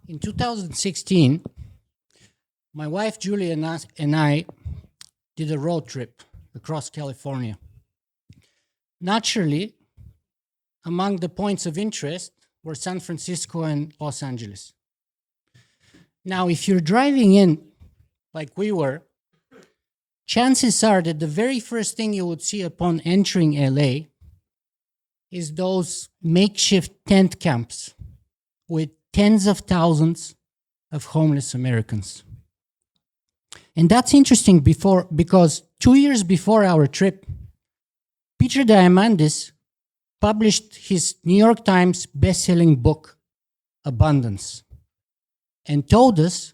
In 2016, my wife Julia and I did a road trip across California. Naturally, among the points of interest were San Francisco and Los Angeles. Now, if you're driving in like we were, chances are that the very first thing you would see upon entering LA is those makeshift tent camps with tens of thousands of homeless Americans. And that's interesting because 2 years before our trip, Peter Diamandis published his New York Times best-selling book, Abundance, and told us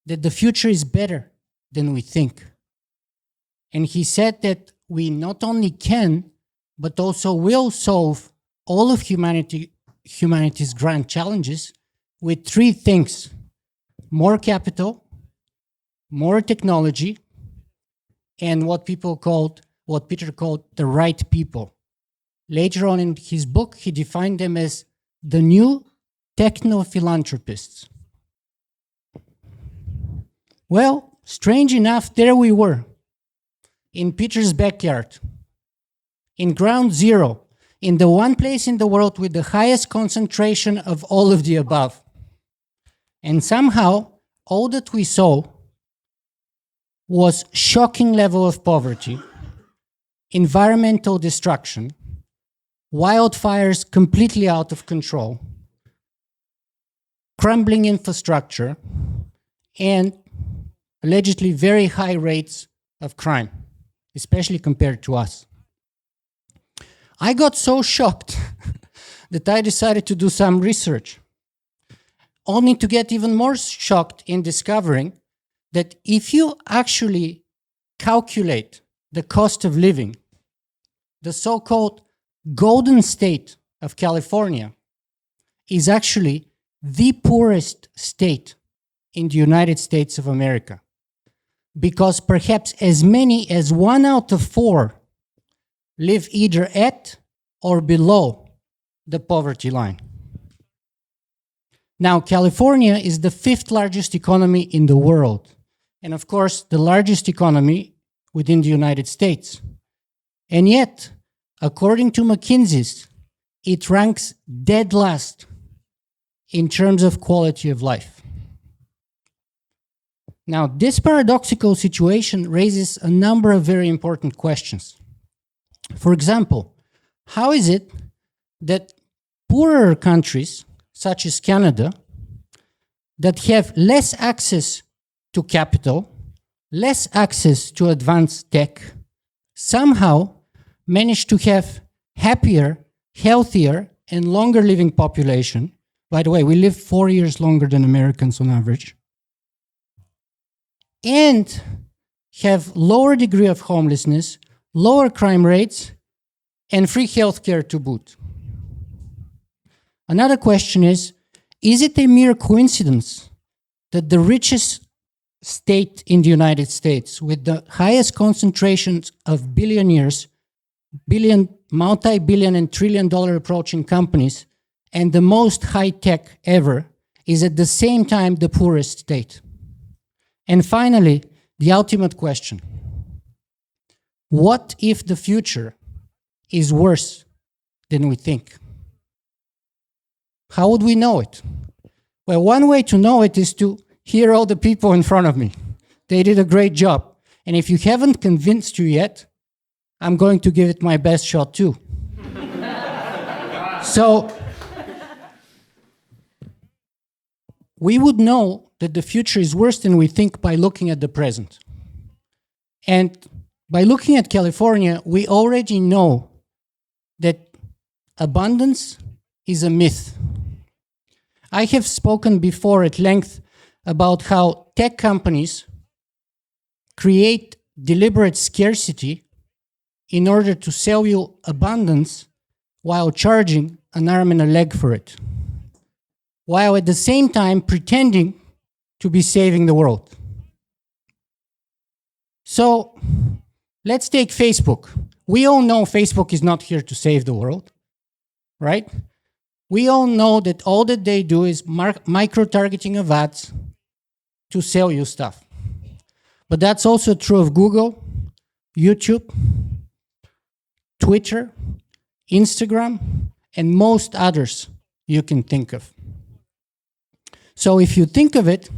that the future is better than we think. And he said that we not only can, but also will solve all of humanity's grand challenges with three things: more capital, more technology, and what Peter called the right people. Later on in his book, he defined them as the new techno-philanthropists. Well, strange enough, there we were, in Peter's backyard, in ground zero, in the one place in the world with the highest concentration of all of the above. And somehow, all that we saw was shocking level of poverty, environmental destruction, wildfires completely out of control, crumbling infrastructure, and allegedly very high rates of crime, especially compared to us. I got so shocked that I decided to do some research, only to get even more shocked in discovering that if you actually calculate the cost of living, the so-called Golden State of California is actually the poorest state in the United States of America, because perhaps as many as 1 out of 4 live either at or below the poverty line. Now, California is the 5th largest economy in the world, and of course, the largest economy within the United States. And yet, according to McKinsey's, it ranks dead last in terms of quality of life. Now, this paradoxical situation raises a number of very important questions. For example, how is it that poorer countries, such as Canada, that have less access to capital, less access to advanced tech, somehow manage to have happier, healthier, and longer living population? By the way, we live 4 years longer than Americans on average, and have lower degree of homelessness, lower crime rates, and free healthcare to boot. Another question is it a mere coincidence that the richest state in the United States, with the highest concentrations of billionaires, multi-billion and trillion-dollar approaching companies, and the most high-tech ever, is at the same time the poorest state? And finally, the ultimate question: what if the future is worse than we think? How would we know it? Well, one way to know it is to hear all the people in front of me. They did a great job. And if you haven't convinced you yet, I'm going to give it my best shot too. So, we would know that the future is worse than we think by looking at the present. And by looking at California, we already know that abundance is a myth. I have spoken before at length about how tech companies create deliberate scarcity in order to sell you abundance while charging an arm and a leg for it, while at the same time pretending to be saving the world. So let's take Facebook. We all know Facebook is not here to save the world, right? we all know that all that they do is micro-targeting of ads to sell you stuff. But that's also true of Google, YouTube, Twitter, Instagram, and most others you can think of. So if you think of it,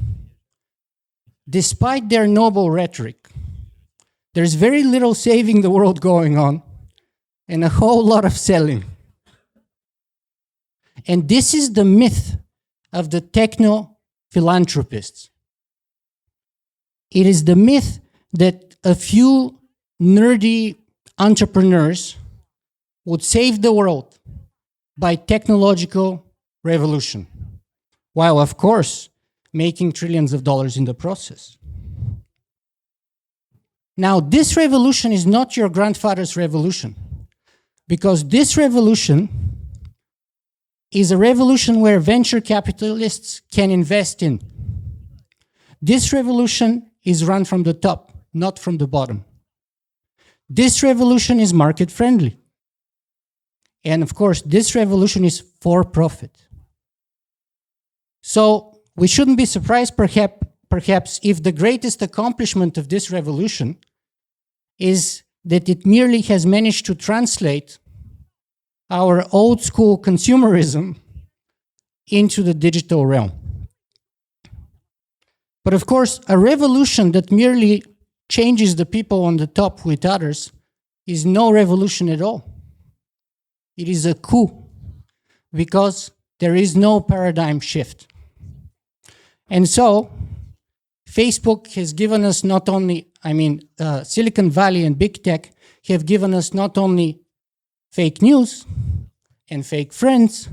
despite their noble rhetoric, there's very little saving the world going on and a whole lot of selling. And this is the myth of the techno-philanthropists. It is the myth that a few nerdy entrepreneurs would save the world by technological revolution, while of course making trillions of dollars in the process. Now, this revolution is not your grandfather's revolution, because this revolution is a revolution where venture capitalists can invest in. This revolution is run from the top, not from the bottom. This revolution is market friendly. And of course, this revolution is for profit. So we shouldn't be surprised perhaps if the greatest accomplishment of this revolution is that it merely has managed to translate our old school consumerism into the digital realm. But of course, a revolution that merely changes the people on the top with others is no revolution at all. It is a coup, because there is no paradigm shift. And so, Facebook has given us not only, Silicon Valley and big tech have given us not only fake news and fake friends,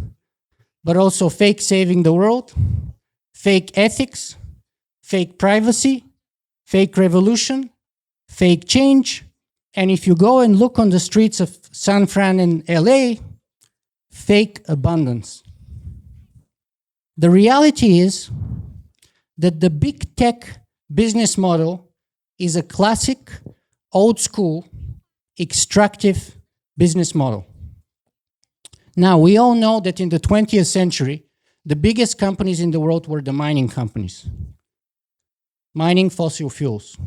but also fake saving the world, fake ethics, fake privacy, fake revolution, fake change, and if you go and look on the streets of San Fran and LA, fake abundance. The reality is that the big tech business model is a classic, old school, extractive business model. Now, we all know that in the 20th century, the biggest companies in the world were the mining companies. Mining fossil fuels.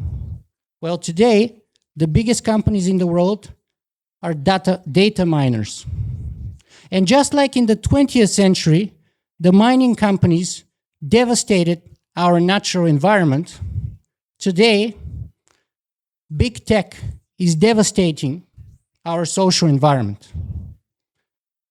Well, today, the biggest companies in the world are data miners. And just like in the 20th century, the mining companies devastated our natural environment, today, big tech is devastating our social environment.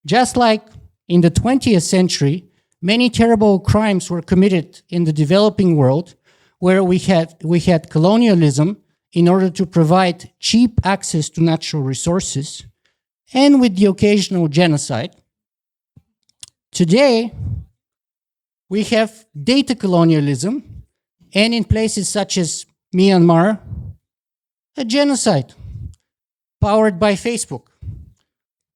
Just like in the 20th century, many terrible crimes were committed in the developing world, where we had colonialism in order to provide cheap access to natural resources, and with the occasional genocide. Today, we have data colonialism, and in places such as Myanmar, a genocide powered by Facebook.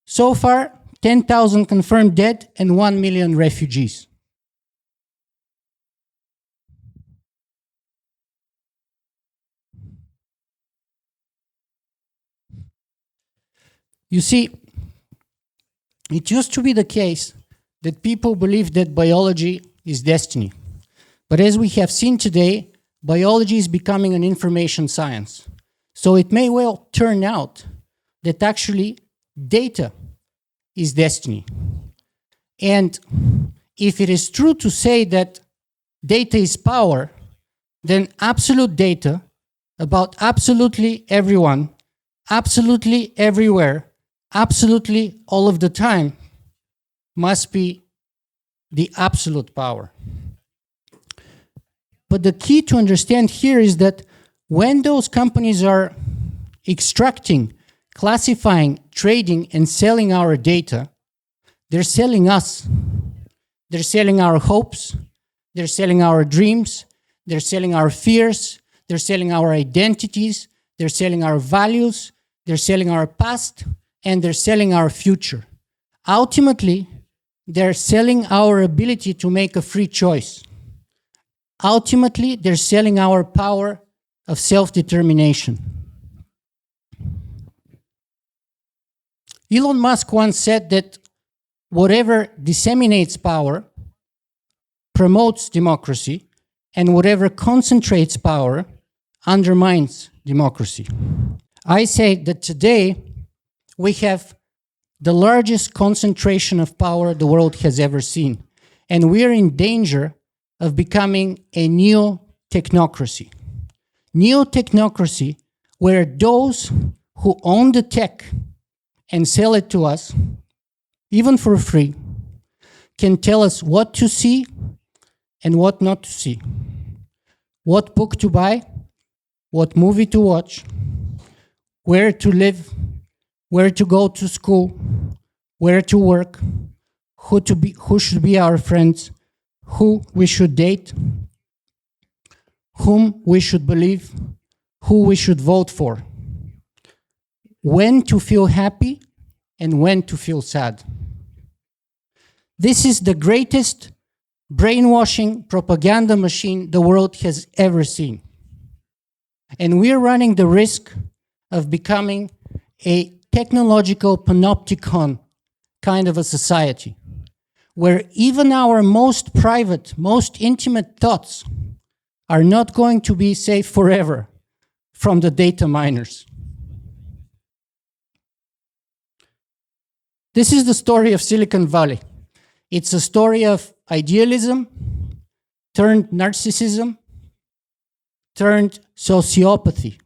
So far, 10,000 confirmed dead and 1 million refugees. You see, it used to be the case that people believed that biology is destiny. But as we have seen today, biology is becoming an information science. So it may well turn out that actually data is destiny. And if it is true to say that data is power, then absolute data about absolutely everyone, absolutely everywhere, absolutely all of the time must be the absolute power. But the key to understand here is that when those companies are extracting, classifying, trading, and selling our data, they're selling us. They're selling our hopes, they're selling our dreams, they're selling our fears, they're selling our identities, they're selling our values, they're selling our past, and they're selling our future. Ultimately, they're selling our ability to make a free choice. Ultimately, they're selling our power of self-determination. Elon Musk once said that whatever disseminates power promotes democracy, and whatever concentrates power undermines democracy. I say that today we have the largest concentration of power the world has ever seen, and we're in danger of becoming a NeoTechnocracy. NeoTechnocracy, where those who own the tech and sell it to us, even for free, can tell us what to see and what not to see, what book to buy, what movie to watch, where to live, where to go to school, where to work, who should be our friends, who we should date, whom we should believe, who we should vote for, when to feel happy and when to feel sad. This is the greatest brainwashing propaganda machine the world has ever seen. And we're running the risk of becoming a technological panopticon kind of a society, where even our most private, most intimate thoughts are not going to be safe forever from the data miners. This is the story of Silicon Valley. It's a story of idealism turned narcissism turned sociopathy.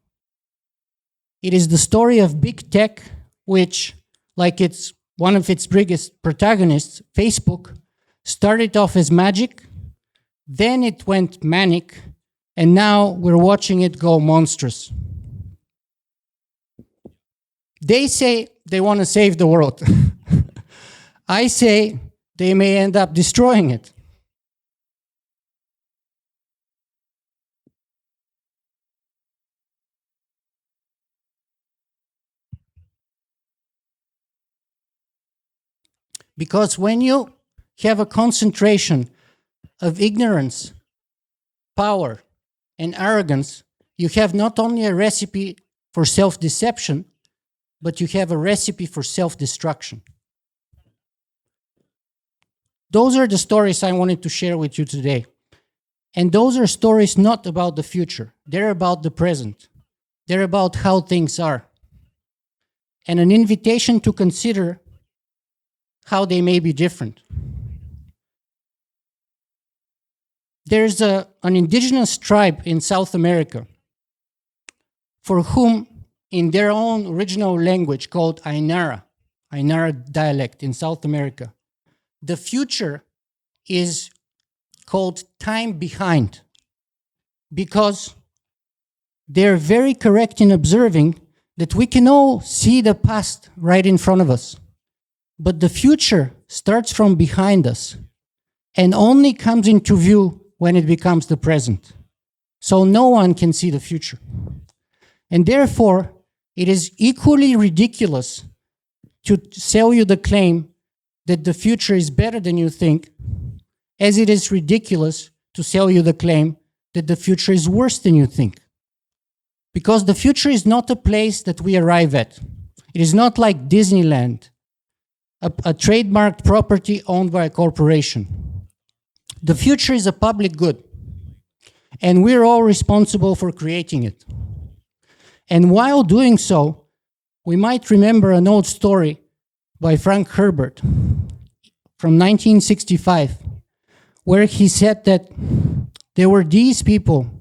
It is the story of big tech, which, like it's one of its biggest protagonists, Facebook, started off as magic, then it went manic, and now we're watching it go monstrous. They say they want to save the world. I say they may end up destroying it. Because when you have a concentration of ignorance, power, and arrogance, you have not only a recipe for self-deception, but you have a recipe for self-destruction. Those are the stories I wanted to share with you today. And those are stories not about the future. They're about the present. They're about how things are. And an invitation to consider how they may be different. There's an indigenous tribe in South America for whom, in their own original language called Ainara dialect in South America, the future is called time behind, because they're very correct in observing that we can all see the past right in front of us. But the future starts from behind us and only comes into view when it becomes the present. So no one can see the future. And therefore, it is equally ridiculous to sell you the claim that the future is better than you think, as it is ridiculous to sell you the claim that the future is worse than you think. Because the future is not a place that we arrive at. It is not like Disneyland, a trademarked property owned by a corporation. The future is a public good, and we're all responsible for creating it. And while doing so, we might remember an old story by Frank Herbert from 1965, where he said that there were these people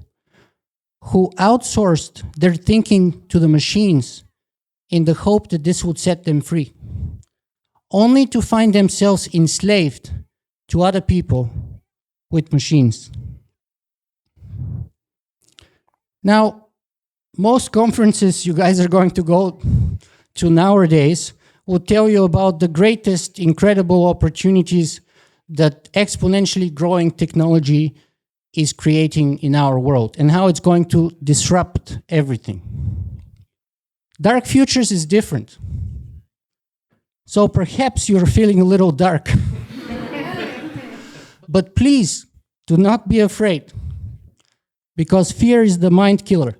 who outsourced their thinking to the machines in the hope that this would set them free, only to find themselves enslaved to other people with machines. Now, most conferences you guys are going to go to nowadays will tell you about the greatest incredible opportunities that exponentially growing technology is creating in our world and how it's going to disrupt everything. Dark Futures is different. So perhaps you're feeling a little dark. But please, do not be afraid, because fear is the mind killer.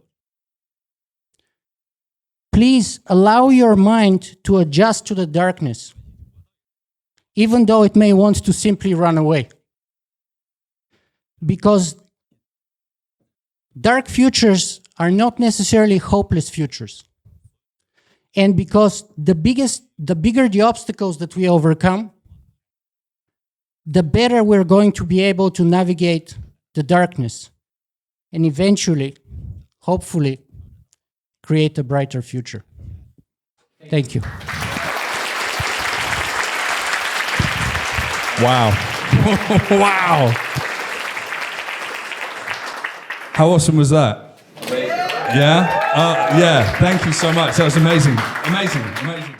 Please allow your mind to adjust to the darkness. even though it may want to simply run away. Because dark futures are not necessarily hopeless futures. And because the bigger the obstacles that we overcome, the better we're going to be able to navigate the darkness and eventually, hopefully, create a brighter future. Thank you. Wow. Wow. How awesome was that? Yeah? Yeah, thank you so much. That was amazing. Amazing, amazing.